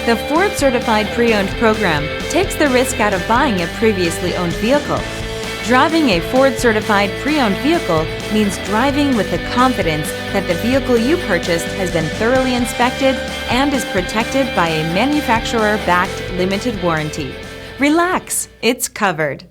The Ford Certified Pre-Owned program takes the risk out of buying a previously owned vehicle. Driving a Ford Certified Pre-Owned vehicle means driving with the confidence that the vehicle you purchased has been thoroughly inspected and is protected by a manufacturer-backed limited warranty. Relax, it's covered.